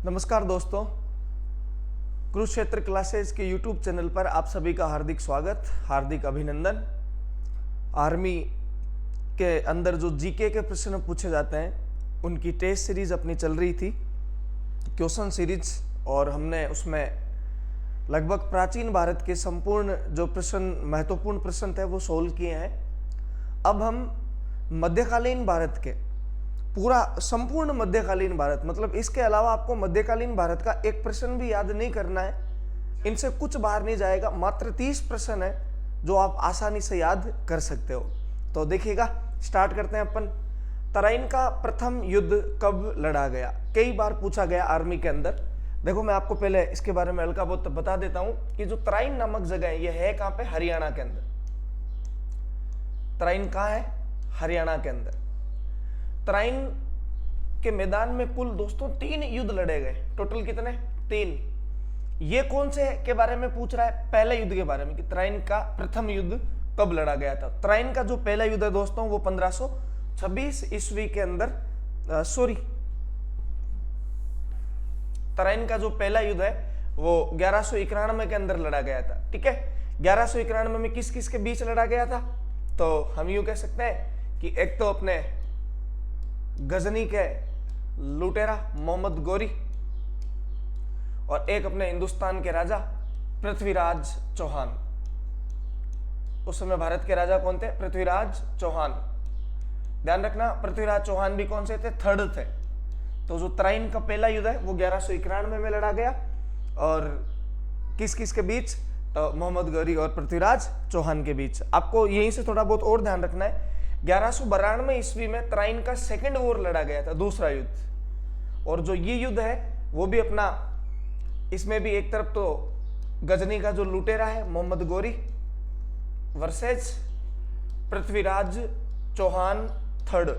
नमस्कार दोस्तों, कुरुक्षेत्र क्लासेस के YouTube चैनल पर आप सभी का हार्दिक स्वागत, हार्दिक अभिनंदन। आर्मी के अंदर जो जीके के प्रश्न पूछे जाते हैं उनकी टेस्ट सीरीज अपनी चल रही थी, क्वेश्चन सीरीज, और हमने उसमें लगभग प्राचीन भारत के संपूर्ण जो प्रश्न, महत्वपूर्ण प्रश्न थे वो सोल्व किए हैं। अब हम मध्यकालीन भारत के पूरा संपूर्ण मध्यकालीन भारत, मतलब इसके अलावा आपको मध्यकालीन भारत का एक प्रश्न भी याद नहीं करना है, इनसे कुछ बाहर नहीं जाएगा। मात्र 30 प्रश्न है जो आप आसानी से याद कर सकते हो। तो देखिएगा, स्टार्ट करते हैं अपन। तराइन का प्रथम युद्ध कब लड़ा गया? कई बार पूछा गया आर्मी के अंदर। देखो, मैं आपको पहले इसके बारे में हल्का बहुत बता देता हूं कि जो तराइन नामक जगह है, यह है कहां पे? हरियाणा के अंदर। तराइन कहां है? हरियाणा के अंदर। तराइन के मैदान में कुल दोस्तों 3 युद्ध लड़े गए। टोटल कितने? 3। ये कौन से के बारे में पूछ रहा है? पहले युद्ध के बारे में, कि तराइन का प्रथम युद्ध कब लड़ा गया था। तराइन का जो पहला युद्ध है दोस्तों, वो 1526 ईस्वी के अंदर, तराइन का जो पहला युद्ध है वो 1191 के अंदर लड़ा गया था। ठीक है, 1191 में किस किस के बीच लड़ा गया था? तो हम यूं कह सकते हैं कि एक तो अपने गजनी के लुटेरा मोहम्मद गोरी, और एक अपने हिंदुस्तान के राजा पृथ्वीराज चौहान। उस समय भारत के राजा कौन थे? पृथ्वीराज चौहान। ध्यान रखना, पृथ्वीराज चौहान भी कौन से थे? थर्ड थे। तो जो तराइन का पहला युद्ध है वो 1191 में लड़ा गया, और किस किस के बीच? तो मोहम्मद गौरी और पृथ्वीराज चौहान के बीच। आपको यहीं से थोड़ा बहुत और ध्यान रखना है। 1192 ईस्वी में तराइन का सेकेंड वॉर लड़ा गया था, दूसरा युद्ध। और जो ये युद्ध है वो भी अपना, इसमें भी एक तरफ तो गजनी का जो लुटेरा है मोहम्मद गौरी वर्सेस पृथ्वीराज चौहान थर्ड,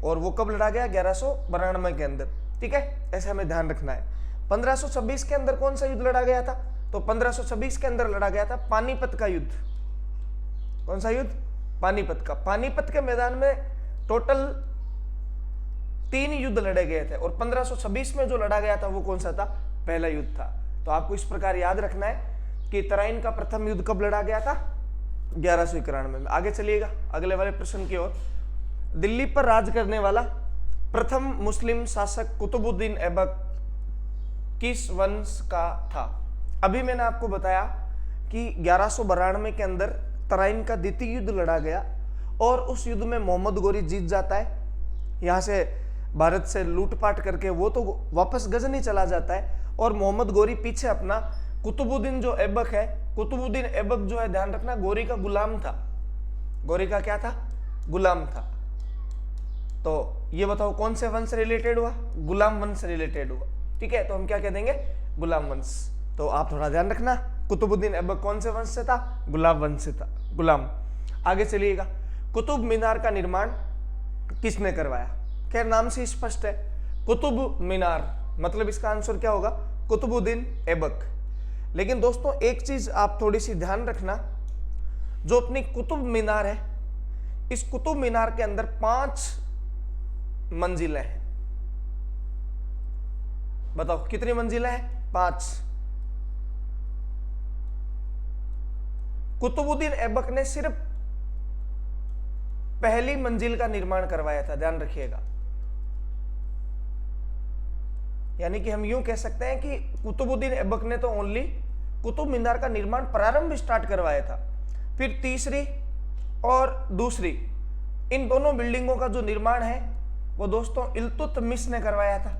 और वो कब लड़ा गया? 1192 के अंदर। ठीक है, ऐसे हमें ध्यान रखना है। 1526 के अंदर कौन सा युद्ध लड़ा गया था? तो 1526 के अंदर लड़ा गया था पानीपत का युद्ध। कौन सा युद्ध? पानीपत का। पानीपत के मैदान में टोटल 3 युद्ध लड़े गए थे, और 1526 में जो लड़ा गया था वो कौन सा था? पहला युद्ध था। तो आपको इस प्रकार याद रखना है कि तराइन का प्रथम युद्ध कब लड़ा गया था? 1191 में। आगे चलिएगा अगले वाले प्रश्न की ओर। दिल्ली पर राज करने वाला प्रथम मुस्लिम शासक कुतुबुद्दीन ऐबक किस वंश का था? अभी मैंने आपको बताया कि 1192 के अंदर तराइन का द्वितीय युद्ध लड़ा गया, और उस युद्ध में मोहम्मद गौरी जीत जाता है। यहाँ से भारत से लूटपाट करके वो तो वापस गजनी चला जाता है, और मोहम्मद गौरी पीछे अपना कुतुबुद्दीन जो ऐबक है, कुतुबुद्दीन ऐबक जो है, ध्यान रखना, गौरी का गुलाम था। गौरी का क्या था? गुलाम था। तो ये बताओ कौन से वंश से रिलेटेड हुआ? गुलाम वंश से रिलेटेड हुआ। ठीक है, तो हम क्या कह देंगे? गुलाम वंश। तो आप थोड़ा ध्यान रखना, कुतुबुद्दीन ऐबक कौन से वंश से था? गुलाम वंश से था, गुलाम। आगे चलिएगा। कुतुब मीनार का निर्माण किसने करवाया? खैर, नाम से स्पष्ट है, कुतुब मीनार, मतलब इसका आंसर क्या होगा? कुतुबुद्दीन ऐबक। लेकिन दोस्तों एक चीज आप थोड़ी सी ध्यान रखना, जो अपनी कुतुब मीनार है, इस कुतुब मीनार के अंदर 5 मंजिलें हैं। बताओ कितनी मंजिलें हैं? 5। कुतुबुद्दीन ऐबक ने सिर्फ पहली मंजिल का निर्माण करवाया था, ध्यान रखिएगा। यानी कि हम यूं कह सकते हैं कि कुतुबुद्दीन ऐबक ने तो ओनली कुतुब मीनार का निर्माण प्रारंभ स्टार्ट करवाया था। फिर तीसरी और दूसरी, इन दोनों बिल्डिंगों का जो निर्माण है वो दोस्तों इल्तुतमिश ने करवाया था।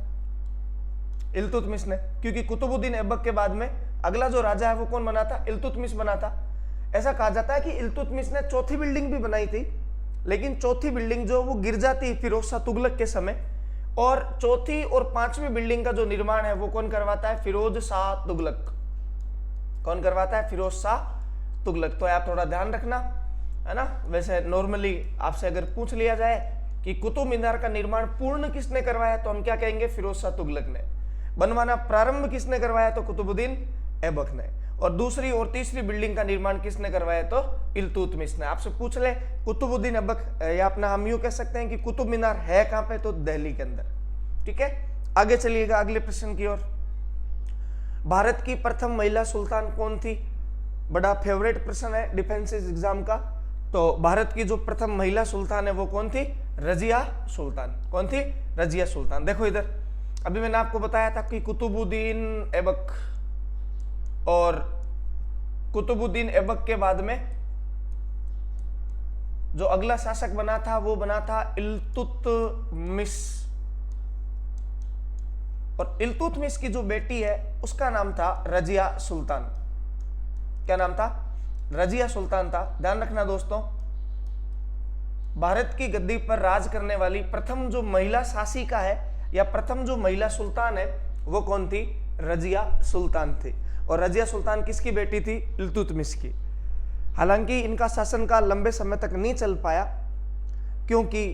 इल्तुतमिश ने, क्योंकि कुतुबुद्दीन ऐबक के बाद में अगला जो राजा है वो कौन बना था? इल्तुतमिश बना था। ऐसा कहा जाता है कि इल्तुतमिश ने चौथी बिल्डिंग भी बनाई थी, लेकिन चौथी बिल्डिंग जो वो गिर जाती है फिरोज शाह तुगलक के समय, और चौथी और 5वीं बिल्डिंग का जो निर्माण है वो कौन करवाता है? फिरोज शाह तुगलक। कौन करवाता है? फिरोज शाह तुगलक। तो आप थोड़ा ध्यान रखना, है ना। वैसे नॉर्मली आपसे अगर पूछ लिया जाए कि कुतुब मीनार का निर्माण पूर्ण किसने करवाया, तो हम क्या कहेंगे? फिरोज शाह तुगलक ने। बनवाना प्रारंभ किसने करवाया? तो कुतुबुद्दीन ऐबक ने। और दूसरी और तीसरी बिल्डिंग का निर्माण किसने करवाया? तो इल्तुतमिश ने। आपसे पूछ ले कुतुबुद्दीन ऐबक, या अपना हम यूं कह सकते हैं कि कुतुब मीनार है कहां पे? तो दिल्ली के अंदर। ठीक है, आगे चलिएगा अगले प्रश्न की ओर। भारत की प्रथम महिला सुल्तान कौन थी? बड़ा फेवरेट प्रश्न है डिफेंस एग्जाम का। तो भारत की जो प्रथम महिला सुल्तान है वो कौन थी? रजिया सुल्तान। कौन थी? रजिया सुल्तान। देखो इधर, अभी मैंने आपको बताया था कि कुतुबुद्दीन ऐबक, और कुतुबुद्दीन ऐबक के बाद में जो अगला शासक बना था वो बना था इल्तुतमिश, और इल्तुतमिश की जो बेटी है उसका नाम था रजिया सुल्तान। क्या नाम था? रजिया सुल्तान था। ध्यान रखना दोस्तों, भारत की गद्दी पर राज करने वाली प्रथम जो महिला शासिका है या प्रथम जो महिला सुल्तान है वो कौन थी? रजिया सुल्तान थी। और रजिया सुल्तान किसकी बेटी थी? इल्तुतमिश की। हालांकि इनका शासनकाल लंबे समय तक नहीं चल पाया, क्योंकि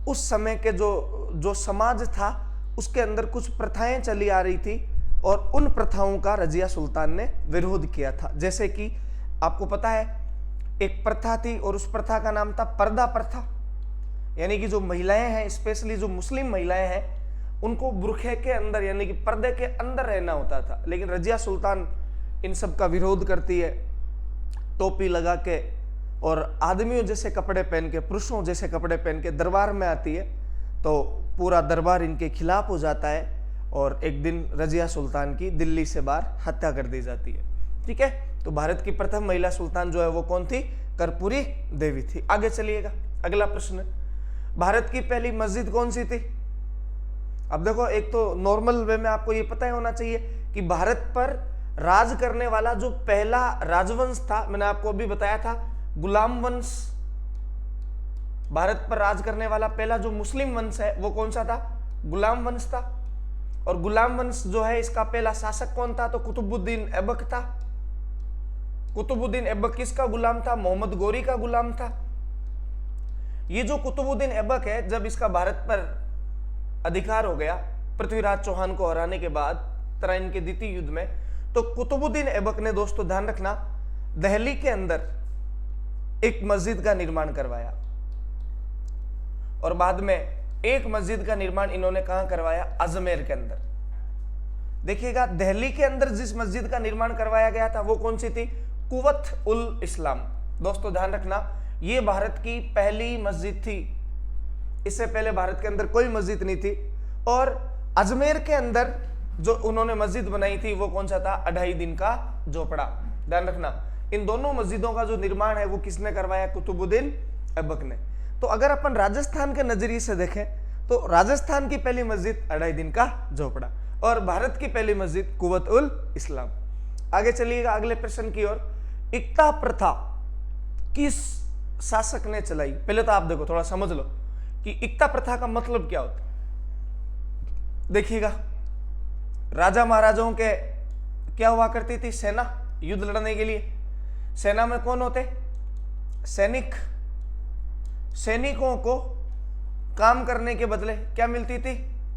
उस समय के जो समाज था उसके अंदर कुछ प्रथाएं चली आ रही थी, और उन प्रथाओं का रजिया सुल्तान ने विरोध किया था। जैसे कि आपको पता है एक प्रथा थी, और उस प्रथा का नाम था पर्दा प्रथा, यानी कि जो महिलाएं हैं, स्पेशली जो मुस्लिम महिलाएं हैं, उनको बुरखे के अंदर यानी कि पर्दे के अंदर रहना होता था। लेकिन रजिया सुल्तान इन सब का विरोध करती है, टोपी लगा के और आदमियों जैसे कपड़े पहन के, पुरुषों जैसे कपड़े पहन के दरबार में आती है, तो पूरा दरबार इनके खिलाफ हो जाता है, और एक दिन रजिया सुल्तान की दिल्ली से बाहर हत्या कर दी जाती है। ठीक है, तो भारत की प्रथम महिला सुल्तान जो है वो कौन थी? कर्पूरी देवी थी। आगे चलिएगा, अगला प्रश्न, भारत की पहली मस्जिद कौन सी थी? अब देखो, एक तो नॉर्मल वे में आपको ये पता ही होना चाहिए कि भारत पर राज करने वाला जो पहला राजवंश था, मैंने आपको अभी बताया था गुलाम वंश। भारत पर राज करने वाला पहला जो मुस्लिम वंश है वो कौन सा था? गुलाम वंश था। और गुलाम वंश जो है इसका पहला शासक कौन था? तो कुतुबुद्दीन ऐबक था। कुतुबुद्दीन ऐबक किसका गुलाम था? मोहम्मद गोरी का गुलाम था। ये जो कुतुबुद्दीन ऐबक है, जब इसका भारत पर अधिकार हो गया पृथ्वीराज चौहान को हराने के बाद तराइन के द्वितीय युद्ध में, तो कुतुबुद्दीन ऐबक ने, दोस्तों ध्यान रखना, दिल्ली के अंदर एक मस्जिद का निर्माण करवाया, और बाद में एक मस्जिद का निर्माण इन्होंने कहां करवाया? अजमेर के अंदर। देखिएगा, दिल्ली के अंदर जिस मस्जिद का निर्माण करवाया गया था वो कौन सी थी? कुवत उल इस्लाम। दोस्तों ध्यान रखना, ये भारत की पहली मस्जिद थी। इससे पहले भारत के अंदर कोई मस्जिद नहीं थी। और अजमेर के अंदर जो उन्होंने मस्जिद बनाई थी वो कौन सा था? 2.5 दिन का झोपड़ा। ध्यान रखना, इन दोनों मस्जिदों का जो निर्माण है वो किसने करवाया? कुतुबुद्दीन ऐबक ने। तो अगर अपन राजस्थान के नजरिए से देखें तो राजस्थान की पहली मस्जिद 2.5 दिन का झोपड़ा, और भारत की पहली मस्जिद कुवत उल इस्लाम। आगे चलिएगा अगले प्रश्न की ओर। इक्ता प्रथा किस शासक ने चलाई? पहले तो आप देखो, थोड़ा समझ लो कि इक्ता प्रथा का मतलब क्या होता है। देखिएगा, राजा महाराजाओं के क्या हुआ करती थी? सेना, युद्ध लड़ने के लिए। सेना में कौन होते? सैनिक। सैनिकों को काम करने के बदले क्या मिलती थी?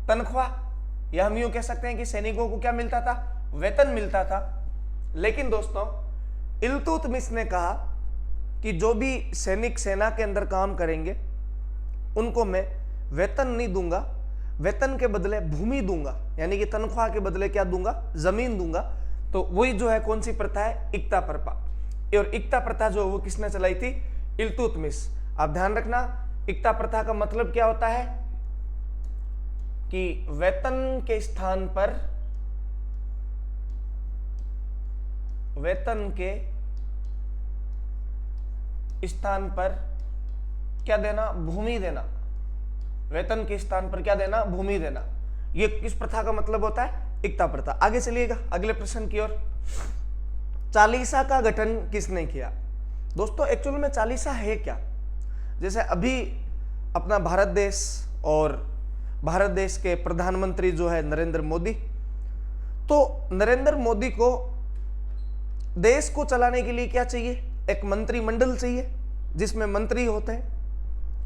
तनख्वाह। या हम यूं कह सकते हैं कि सैनिकों को क्या मिलता था? वेतन मिलता था। लेकिन दोस्तों, इल्तुतमिश ने कहा कि जो भी सैनिक सेना के अंदर काम करेंगे उनको मैं वेतन नहीं दूंगा, वेतन के बदले भूमि दूंगा, यानी कि तनख्वाह के बदले क्या दूंगा? जमीन दूंगा। तो वही जो है कौन सी प्रथा है? इक्ता प्रथा। और इक्ता प्रथा जो वो किसने चलाई थी? इल्तुतमिश। आप ध्यान रखना, इक्ता प्रथा का मतलब क्या होता है कि वेतन के स्थान पर, वेतन के स्थान पर क्या देना? भूमि देना। वेतन के स्थान पर क्या देना? भूमि देना। ये किस प्रथा का मतलब होता है? इक्ता प्रथा। आगे चलिएगा अगले प्रश्न की ओर। चालीसा का गठन किसने किया? दोस्तों एक्चुअल में चालीसा है क्या? जैसे अभी अपना भारत देश और भारत देश के प्रधानमंत्री जो है नरेंद्र मोदी, तो नरेंद्र मोदी को देश को चलाने के लिए क्या चाहिए? एक मंत्रिमंडल चाहिए जिसमें मंत्री होते हैं,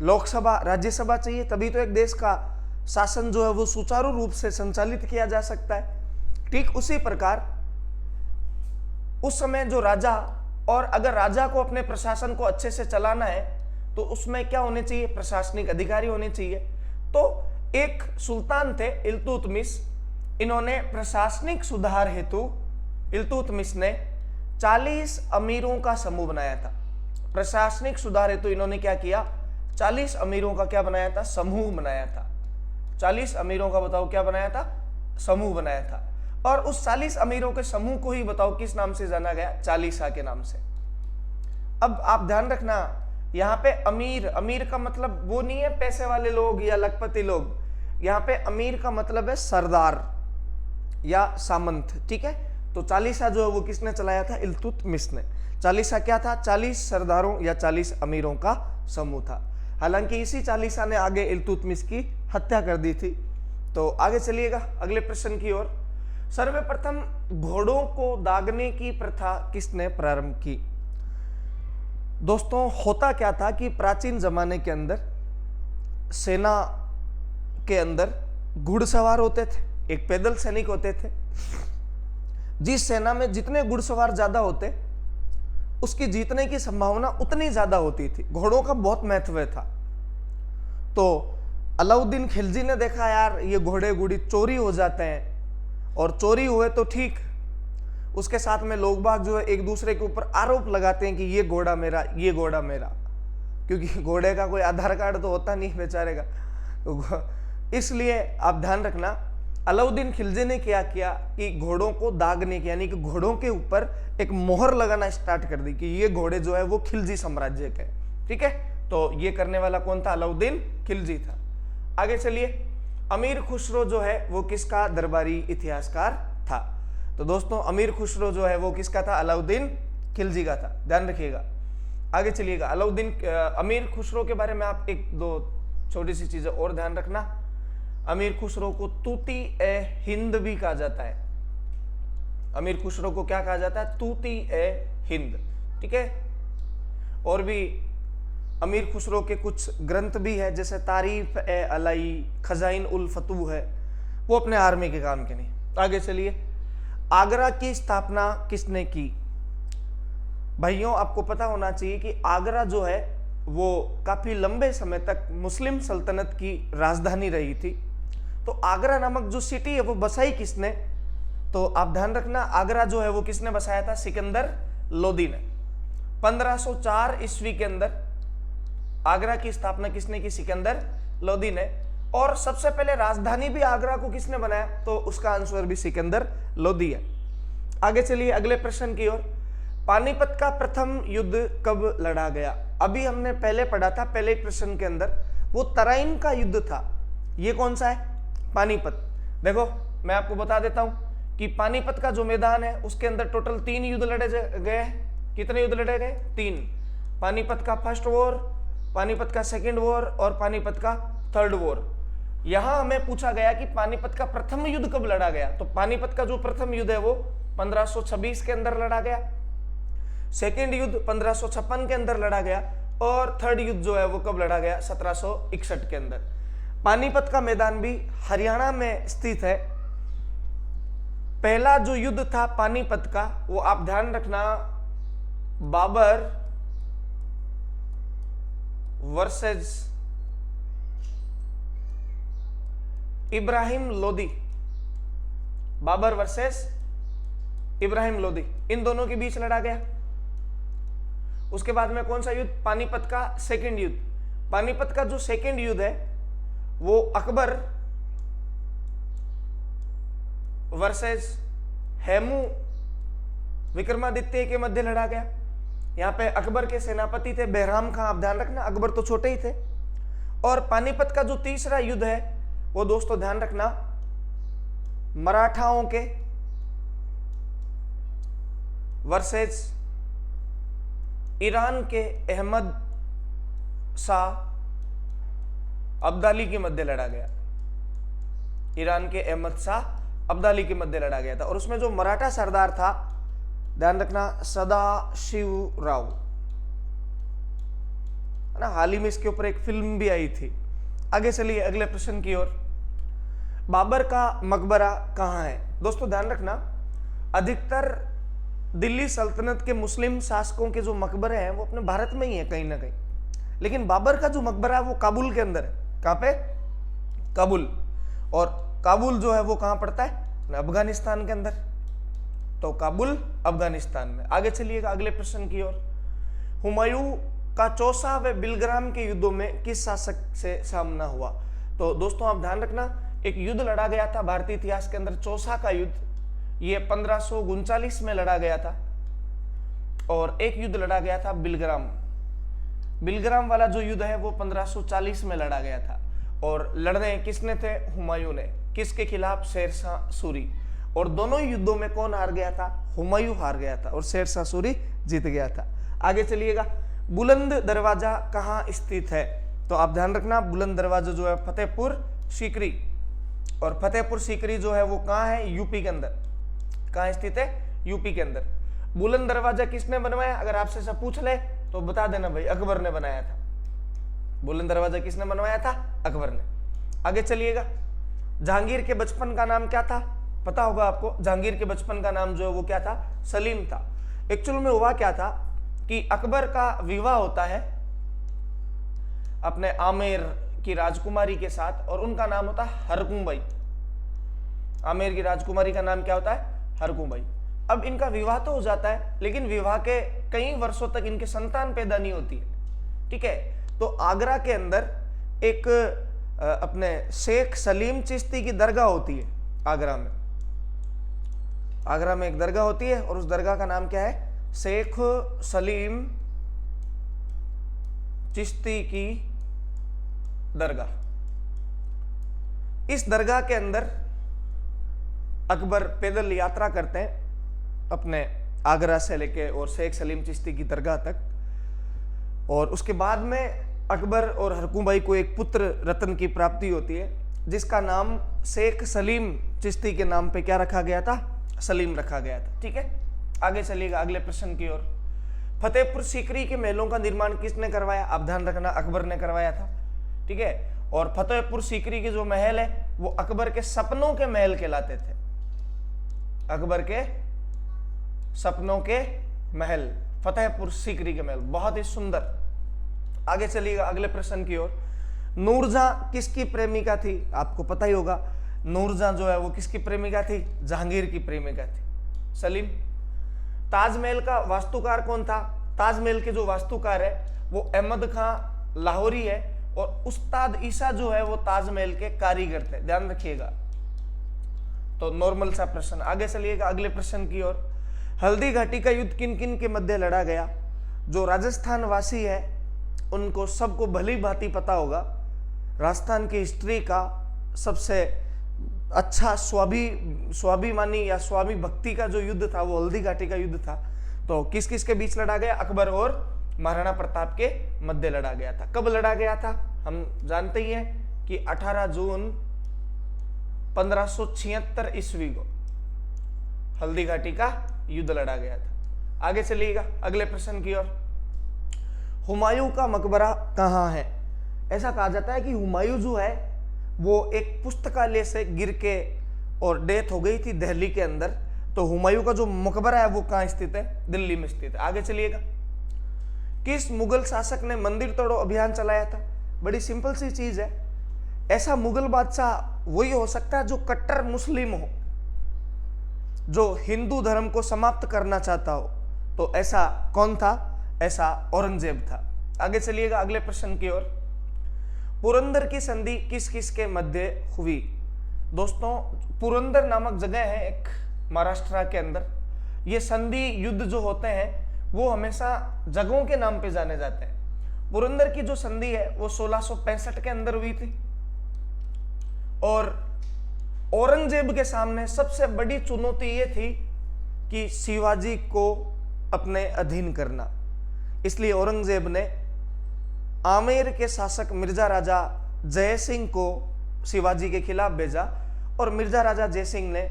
लोकसभा राज्यसभा चाहिए, तभी तो एक देश का शासन जो है वो सुचारू रूप से संचालित किया जा सकता है। ठीक उसी प्रकार उस समय जो राजा, और अगर राजा को अपने प्रशासन को अच्छे से चलाना है तो उसमें क्या होने चाहिए? प्रशासनिक अधिकारी होने चाहिए। तो एक सुल्तान थे इल्तुतमिश, इन्होंने प्रशासनिक सुधार हेतु इल्तुतमिश ने 40 अमीरों का समूह बनाया था। प्रशासनिक सुधार हेतु इन्होंने क्या किया, 40 अमीरों का क्या बनाया था, समूह बनाया था। 40 अमीरों का बताओ क्या बनाया था, समूह बनाया था। और उस 40 अमीरों के समूह को ही बताओ किस नाम से जाना गया, चालीसा के नाम से। अब आप ध्यान रखना, यहाँ पे अमीर, अमीर का मतलब वो नहीं है पैसे वाले लोग या लखपति लोग, यहाँ पे अमीर का मतलब है सरदार या सामंत, ठीक है। तो चालीसा जो है वो किसने चलाया था, इल्तुतमिश ने। चालीसा क्या था, 40 सरदारों या 40 अमीरों का समूह था। हालांकि इसी चालीसा ने आगे इल्तुतमिश की हत्या कर दी थी। तो आगे चलिएगा अगले प्रश्न की ओर। सर्वप्रथम घोड़ों को दागने की प्रथा किसने प्रारंभ की। दोस्तों होता क्या था कि प्राचीन जमाने के अंदर सेना के अंदर घुड़सवार होते थे, एक पैदल सैनिक होते थे। जिस सेना में जितने घुड़सवार ज्यादा होते उसकी जीतने की संभावना उतनी ज्यादा होती थी। घोड़ों का बहुत महत्व था। तो अलाउद्दीन खिलजी ने देखा यार ये घोड़े घोड़ी चोरी हो जाते हैं, और चोरी हुए तो ठीक, उसके साथ में लोग बाग जो है एक दूसरे के ऊपर आरोप लगाते हैं कि ये घोड़ा मेरा, ये घोड़ा मेरा, क्योंकि घोड़े का कोई आधार कार्ड तो होता नहीं बेचारे का। तो इसलिए आप ध्यान रखना, अलाउद्दीन खिलजी ने क्या किया कि घोड़ों को दागने की, यानी कि घोड़ों के ऊपर एक मोहर लगाना स्टार्ट कर दी कि ये घोड़े जो है वो खिलजी साम्राज्य के, ठीक है। तो ये करने वाला कौन था, अलाउद्दीन खिलजी था। आगे चलिए, अमीर खुसरो जो है वो किसका दरबारी इतिहासकार था। तो दोस्तों अमीर खुसरो जो है वो किसका था, अलाउद्दीन खिलजी का था, ध्यान रखिएगा। आगे चलिएगा, अमीर खुसरो के बारे में आप एक दो छोटी सी चीजें और ध्यान रखना। अमीर खुसरो को तूती ए हिंद भी कहा जाता है। अमीर खुसरो को क्या कहा जाता है, तूती ए हिंद, ठीक है। और भी अमीर खुसरो के कुछ ग्रंथ भी है, जैसे तारीफ ए अलई, खजाइन उल फतूह है, वो अपने आर्मी के काम के नहीं। आगे चलिए, आगरा की स्थापना किसने की। भाइयों आपको पता होना चाहिए कि आगरा जो है वो काफी लंबे समय तक मुस्लिम सल्तनत की राजधानी रही थी। तो आगरा नामक जो सिटी है वो बसाई किसने, तो आप ध्यान रखना, आगरा जो है वो किसने बसाया था, सिकंदर लोदी ने। 1504 ईस्वी के अंदर आगरा की स्थापना किसने की, सिकंदर लोदी ने। और सबसे पहले राजधानी भी आगरा को किसने बनाया, तो उसका आंसर भी सिकंदर लोदी है। आगे चलिए अगले प्रश्न की ओर। पानीपत का प्रथम युद्ध कब लड़ा गया। अभी हमने पहले पढ़ा था, पहले प्रश्न के अंदर, वो तराइन का युद्ध था। ये कौन सा है, पानीपत। देखो मैं आपको बता देता हूं कि पानीपत का जो मैदान है उसके अंदर टोटल 3 युद्ध लड़े गए हैं। कितने युद्ध लड़े गए, 3। पानीपत का फर्स्ट वॉर, पानीपत का सेकेंड वॉर और पानीपत का थर्ड वॉर। यहां हमें पूछा गया कि पानीपत का प्रथम युद्ध कब लड़ा गया, तो पानीपत का जो प्रथम युद्ध है वो 1526 के अंदर लड़ा गया। सेकेंड युद्ध 1556 के अंदर लड़ा गया, और थर्ड युद्ध जो है वो कब लड़ा गया, 1761 के अंदर। पानीपत का मैदान भी हरियाणा में स्थित है। पहला जो युद्ध था पानीपत का, वो आप ध्यान रखना, बाबर वर्सेस इब्राहिम लोदी, बाबर वर्सेस इब्राहिम लोदी, इन दोनों के बीच लड़ा गया। उसके बाद में कौन सा युद्ध, पानीपत का सेकंड युद्ध। पानीपत का जो सेकंड युद्ध है वो अकबर वर्सेस हेमू विक्रमादित्य के मध्य लड़ा गया। यहां पे अकबर के सेनापति थे बहराम खां, आप ध्यान रखना, अकबर तो छोटे ही थे। और पानीपत का जो तीसरा युद्ध है वो दोस्तों ध्यान रखना, मराठाओं के वर्सेस ईरान के अहमद शाह अब्दाली के मध्य लड़ा गया। ईरान के अहमद शाह अब्दाली के मध्य लड़ा गया था। और उसमें जो मराठा सरदार था, ध्यान रखना, सदाशिव राव, है ना, हाल ही में इसके ऊपर एक फिल्म भी आई थी। आगे चलिए अगले प्रश्न की ओर। बाबर का मकबरा कहां है। दोस्तों ध्यान रखना, अधिकतर दिल्ली सल्तनत के मुस्लिम शासकों के जो मकबरे हैं वो अपने भारत में ही है कहीं ना कहीं, लेकिन बाबर का जो मकबरा है वो काबुल के अंदर है। कहां पे, काबुल। और काबुल जो है वो कहां पड़ता है? अफगानिस्तान के अंदर। तो काबुल अफगानिस्तान में। आगे चलिएगा अगले प्रश्न की ओर। हुमायूं का चौसा व बिलग्राम के युद्धों में किस शासक से सामना हुआ? तो दोस्तों आप ध्यान रखना, एक युद्ध लड़ा गया था भारतीय इतिहास के अंदर, चौसा का युद्ध। ये 1539 में लड़ा गया था। और एक युद्ध लड़ा गया था बिलग्राम। बिलग्राम वाला जो युद्ध है वो 1540 में लड़ा गया था। और लड़ने किसने थे? हुमायूं ने। किसके खिलाफ? शेरशाह सूरी। और दोनों युद्धों में कौन हार गया था? हुमायूं हार गया था और शेरशाह सूरी जीत गया था। आगे चलिएगा। बुलंद दरवाजा कहाँ स्थित है? तो आप ध्यान रखना, बुलंद दरवाजा जो है फतेहपुर सीकरी। और फतेहपुर सीकरी जो है वो कहाँ है? यूपी के अंदर। कहाँ स्थित है? यूपी के अंदर। बुलंद दरवाजा किसने बनवाया? अगर आपसे सब पूछ ले तो बता देना भाई, अकबर ने बनाया था। बुलंद दरवाजा किसने बनवाया था? अकबर ने। आगे चलिएगा। जहांगीर के बचपन का नाम क्या था? पता होगा आपको, जहांगीर के बचपन का नाम जो है वो क्या था? सलीम था। एक्चुअल में हुआ क्या था कि अकबर का विवाह होता है अपने आमेर की राजकुमारी के साथ, और उनका नाम होता है हरकुंबाई। आमेर की राजकुमारी का नाम क्या होता है? हरकुंबाई। अब इनका विवाह तो हो जाता है, लेकिन विवाह के कई वर्षों तक इनके संतान पैदा नहीं होती है। ठीक है। तो आगरा के अंदर एक अपने शेख सलीम चिश्ती की दरगाह होती है। आगरा में एक दरगाह होती है और उस दरगाह का नाम क्या है? शेख सलीम चिश्ती की दरगाह। इस दरगाह के अंदर अकबर पैदल यात्रा करते हैं अपने आगरा से लेके और शेख सलीम चिश्ती की दरगाह तक। और उसके बाद में अकबर और हरकुंबाई को एक पुत्र रत्न की प्राप्ति होती है, जिसका नाम शेख सलीम चिश्ती के नाम पे क्या रखा गया था? सलीम रखा गया था। ठीक है। आगे चलिएगा अगले प्रश्न की ओर। फतेहपुर सीकरी के महलों का निर्माण किसने करवाया? आप ध्यान रखना, अकबर ने करवाया था। ठीक है। और फतेहपुर सीकरी के जो महल है वो अकबर के सपनों के महल कहलाते थे। अकबर के सपनों के महल, फतेहपुर सीकरी के महल, बहुत ही सुंदर। आगे चलिएगा अगले प्रश्न की ओर। नूरजहां किसकी प्रेमिका थी? आपको पता ही होगा, नूरजहां जो है वो किसकी प्रेमिका थी? जहांगीर की प्रेमिका थी। सलीम। ताजमहल का वास्तुकार कौन था? ताजमहल के जो वास्तुकार है वो अहमद खां लाहौरी है, और उस्ताद ईसा जो है वो ताजमहल के कारीगर थे। ध्यान रखिएगा। तो नॉर्मल सा प्रश्न। आगे चलिएगा अगले प्रश्न की ओर। हल्दी घाटी का युद्ध किन किन के मध्य लड़ा गया? जो राजस्थान वासी है उनको सबको भली भांति पता होगा। राजस्थान की हिस्ट्री का सबसे अच्छा स्वाभिमानी या स्वामी भक्ति का जो युद्ध था वो हल्दी घाटी का युद्ध था। तो किस किस के बीच लड़ा गया? अकबर और महाराणा प्रताप के मध्य लड़ा गया था। कब लड़ा गया था? हम जानते ही हैं कि 18 जून 1576 ईस्वी को हल्दी घाटी का युद्ध लड़ा गया था। आगे चलिएगा अगले प्रश्न की ओर। हुमायूं का मकबरा कहाँ है? ऐसा कहा जाता है कि हुमायूं जो है वो एक पुस्तकालय से गिर के और डेथ हो गई थी दिल्ली के अंदर। तो हुमायूं का जो मकबरा है वो कहाँ स्थित है? दिल्ली में स्थित है। आगे चलिएगा। किस मुगल शासक ने मंदिर तोड़ो अभियान चलाया था? बड़ी सिंपल सी चीज है। ऐसा मुगल बादशाह वही हो सकता है जो कट्टर मुस्लिम हो, जो हिंदू धर्म को समाप्त करना चाहता हो। तो ऐसा कौन था? ऐसा औरंगजेब था। आगे चलिएगा अगले प्रश्न की ओर। पुरंदर की संधि किस किस के मध्य हुई? दोस्तों पुरंदर नामक जगह है एक महाराष्ट्र के अंदर। ये संधि युद्ध जो होते हैं वो हमेशा जगहों के नाम पे जाने जाते हैं। पुरंदर की जो संधि है वो 1665 के अंदर हुई थी। और औरंगजेब के सामने सबसे बड़ी चुनौती ये थी कि शिवाजी को अपने अधीन करना। इसलिए औरंगजेब ने आमेर के शासक मिर्जा राजा जय सिंह को शिवाजी के खिलाफ भेजा, और मिर्जा राजा जय सिंह ने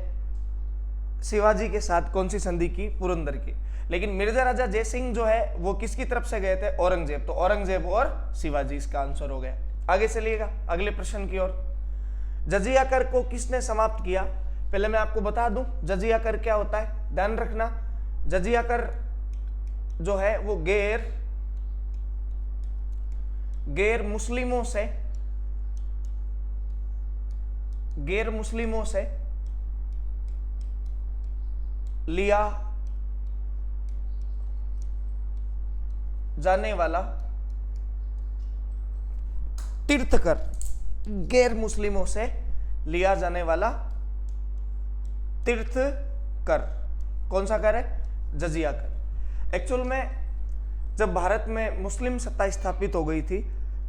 शिवाजी के साथ कौन सी संधि की? पुरंदर की। लेकिन मिर्जा राजा जय सिंह जो है वो किसकी तरफ से गए थे? औरंगजेब। तो औरंगजेब और शिवाजी इसका आंसर हो गया। आगे चलिएगा अगले प्रश्न की ओर। जजिया कर को किसने समाप्त किया? पहले मैं आपको बता दूं जजिया कर क्या होता है, ध्यान रखना। जजिया कर जो है वो गैर मुस्लिमों से गैर मुस्लिमों से लिया जाने वाला तीर्थकर, गैर मुस्लिमों से लिया जाने वाला तीर्थ कर, कौन सा कर है? जजिया कर। एक्चुअल में जब भारत में मुस्लिम सत्ता स्थापित हो गई थी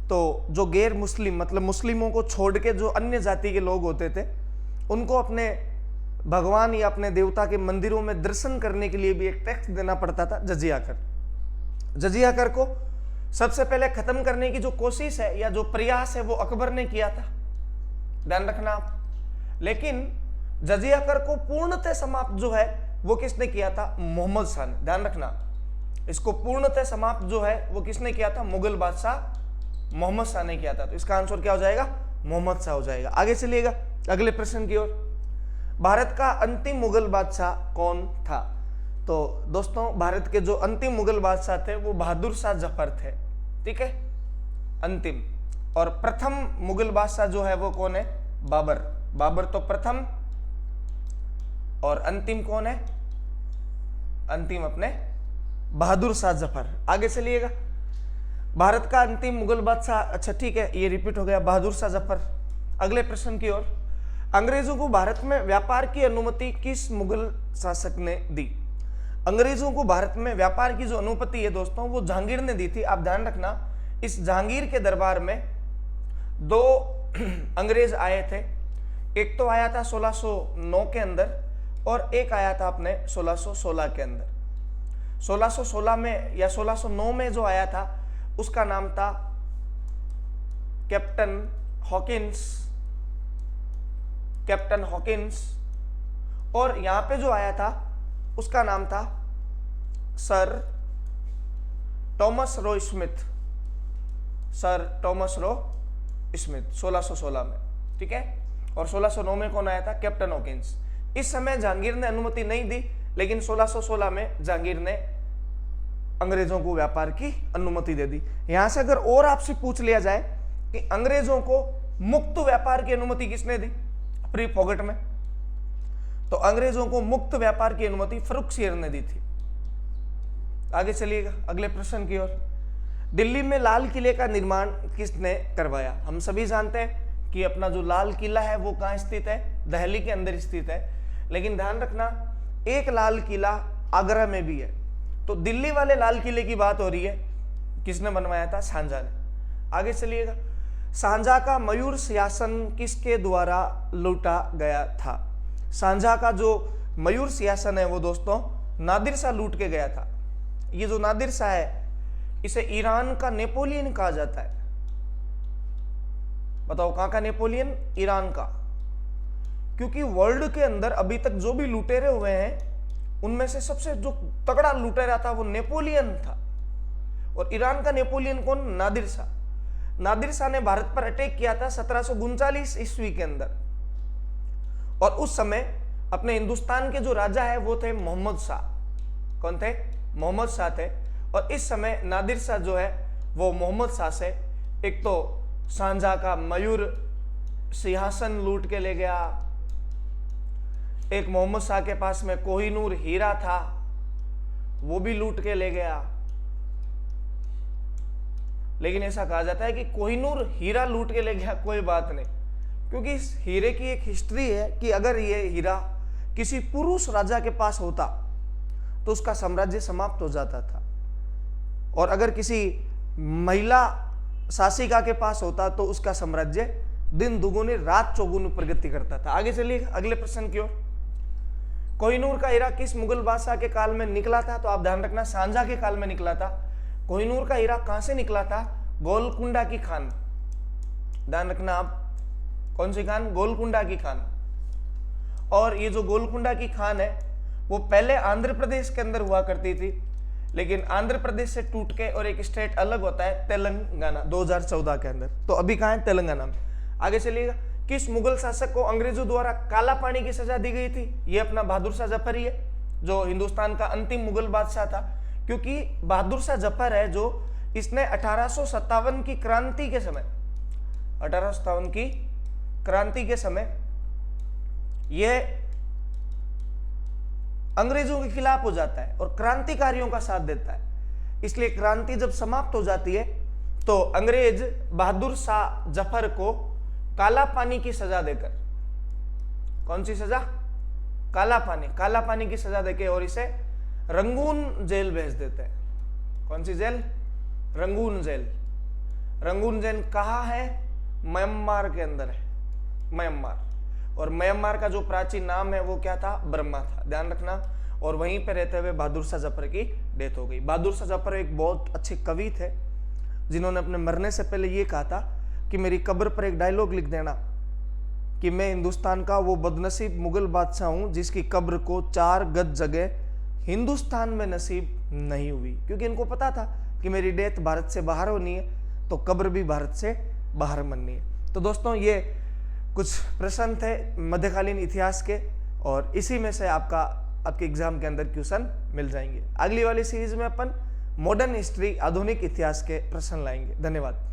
तो जो गैर मुस्लिम मतलब मुस्लिमों को छोड़ के जो अन्य जाति के लोग होते थे उनको अपने भगवान या अपने देवता के मंदिरों में दर्शन करने के लिए भी एक टैक्स देना पड़ता था, जजिया कर। जजिया कर को सबसे पहले खत्म करने की जो कोशिश है या जो प्रयास है वो अकबर ने किया था, ध्यान रखना आप। लेकिन जजिया कर को पूर्णतः समाप्त जो है वो किसने किया था? मोहम्मद शाह ने। ध्यान रखना, इसको पूर्णतः समाप्त जो है वो किसने किया था? मुगल बादशाह मोहम्मद शाह ने किया था। तो इसका आंसर क्या हो जाएगा? मोहम्मद शाह हो जाएगा। आगे चलिएगा अगले प्रश्न की ओर। भारत का अंतिम मुगल बादशाह कौन था? तो दोस्तों भारत के जो अंतिम मुगल बादशाह थे वो बहादुर शाह जफर थे, ठीक है, अंतिम। और प्रथम मुगल बादशाह जो है वो कौन है? बाबर। बाबर तो प्रथम, और अंतिम कौन है? अंतिम अपने बहादुर शाह जफर। आगे चलिएगा, भारत का अंतिम मुगल बादशाह, अच्छा ठीक है ये रिपीट हो गया, बहादुर शाह जफर। अगले प्रश्न की ओर। अंग्रेजों को भारत में व्यापार की अनुमति किस मुगल शासक ने दी? अंग्रेजों को भारत में व्यापार की जो अनुमति है दोस्तों वो जहांगीर ने दी थी। आप ध्यान रखना, इस जहांगीर के दरबार में दो अंग्रेज आए थे। एक तो आया था 1609 के अंदर और एक आया था अपने 1616 के अंदर। 1616 में या 1609 में जो आया था उसका नाम था कैप्टन हॉकिंस, कैप्टन हॉकिंस। और यहां पे जो आया था उसका नाम था sir Thomas Roe Smith, sir Thomas Roe Smith 1616 में, ठीक है। और 1609 में कौन आया था? Captain Hawkins. इस समय जहांगीर ने अनुमति नहीं दी, लेकिन 1616 में जहांगीर ने अंग्रेजों को व्यापार की अनुमति दे दी। यहां से अगर और आपसे पूछ लिया जाए कि अंग्रेजों को मुक्त व्यापार की अनुमति किसने दी फ्री पॉकेट में, तो अंग्रेजों को मुक्त व्यापार की अनुमति फर्रुख शेर ने दी थी। आगे चलिएगा अगले प्रश्न की ओर। दिल्ली में लाल किले का निर्माण किसने करवाया? हम सभी जानते हैं कि अपना जो लाल किला है वो कहाँ स्थित है? दिल्ली के अंदर स्थित है। लेकिन ध्यान रखना, एक लाल किला आगरा में भी है। तो दिल्ली वाले लाल किले की बात हो रही है, किसने बनवाया था? शाहजहां ने। आगे चलिएगा, शाहजहां का मयूर सिंहासन किसके द्वारा लूटा गया था? शाहजहां का जो मयूर सिंहासन है वो दोस्तों नादिर शाह लूट के गया था। ये जो नादिर शाह है इसे ईरान का नेपोलियन कहा जाता है। बताओ कहां का नेपोलियन? ईरान का। क्योंकि वर्ल्ड के अंदर अभी तक जो भी लुटेरे हुए हैं उनमें से सबसे जो तगड़ा लुटेरा था वो नेपोलियन था। और ईरान का नेपोलियन कौन? नादिर शाह। नादिर शाह ने भारत पर अटैक किया था 1739 ईस्वी के अंदर। और उस समय अपने हिंदुस्तान के जो राजा है वो थे मोहम्मद शाह। कौन थे? मोहम्मद शाह थे। और इस समय नादिर शाह जो है वो मोहम्मद शाह से एक तो शाहजहां का मयूर सिंहासन लूट के ले गया, एक मोहम्मद शाह के पास में कोहिनूर हीरा था वो भी लूट के ले गया। लेकिन ऐसा कहा जाता है कि कोहिनूर हीरा लूट के ले गया कोई बात नहीं, क्योंकि इस हीरे की एक हिस्ट्री है कि अगर ये हीरा किसी पुरुष राजा के पास होता तो उसका साम्राज्य समाप्त हो जाता था, और अगर किसी महिला शासिका के पास होता तो उसका साम्राज्य दिन दुगुनी रात चौगुनी प्रगति करता था। आगे चलिए अगले प्रश्न की ओर। कोहिनूर का हीरा किस मुगल बादशाह के काल में निकला था? तो आप ध्यान रखना, शाहजहां के काल में निकला था। कोहिनूर का हीरा कहां से निकला था? गोलकुंडा की खान। ध्यान रखना आप, कौन सी खान? गोलकुंडा की खान। और ये जो गोलकुंडा की खान है वो पहले आंध्र प्रदेश के अंदर हुआ करती थी, लेकिन आंध्र प्रदेश से टूट के और एक स्टेट अलग होता है तेलंगाना 2014 के अंदर। तो अभी कहां है? तेलंगाना में। आगे चलिएगा, किस मुगल शासक को अंग्रेजों द्वारा काला पानी की सजा दी गई थी? ये अपना बहादुर शाह जफर ही है, जो हिंदुस्तान का अंतिम मुगल बादशाह था। क्योंकि बहादुर शाह जफर है जो इसने 1857 की क्रांति के समय, 1857 की क्रांति के समय यह अंग्रेजों के खिलाफ हो जाता है और क्रांतिकारियों का साथ देता है। इसलिए क्रांति जब समाप्त हो जाती है तो अंग्रेज बहादुर शाह जफर को काला पानी की सजा देकर, कौन सी सजा? काला पानी की सजा देके और इसे रंगून जेल भेज देते हैं। कौन सी jail? Rangoon jail. Rangoon jail कहाँ है? म्यांमार के अंदर है, म्यांमार। और म्यांमार का जो प्राचीन नाम है वो क्या था? बर्मा था, ध्यान रखना। और वहीं पे रहते हुए बहादुर शाह जफर की डेथ हो गई। बहादुर शाह जफर एक बहुत अच्छे कवि थे जिन्होंने अपने मरने से पहले ये कहा था कि मेरी कब्र पर एक डायलॉग लिख देना कि मैं हिंदुस्तान का वो बदनसीब मुगल बादशाह हूं जिसकी कब्र को 4 गज जगह हिंदुस्तान में नसीब नहीं हुई। क्योंकि इनको पता था कि मेरी डेथ भारत से बाहर होनी है, तो कब्र भी भारत से बाहर बननी है। तो दोस्तों, ये कुछ प्रश्न थे मध्यकालीन इतिहास के, और इसी में से आपके एग्जाम के अंदर क्वेश्चन मिल जाएंगे। अगली वाली सीरीज में अपन मॉडर्न हिस्ट्री, आधुनिक इतिहास के प्रश्न लाएंगे। धन्यवाद।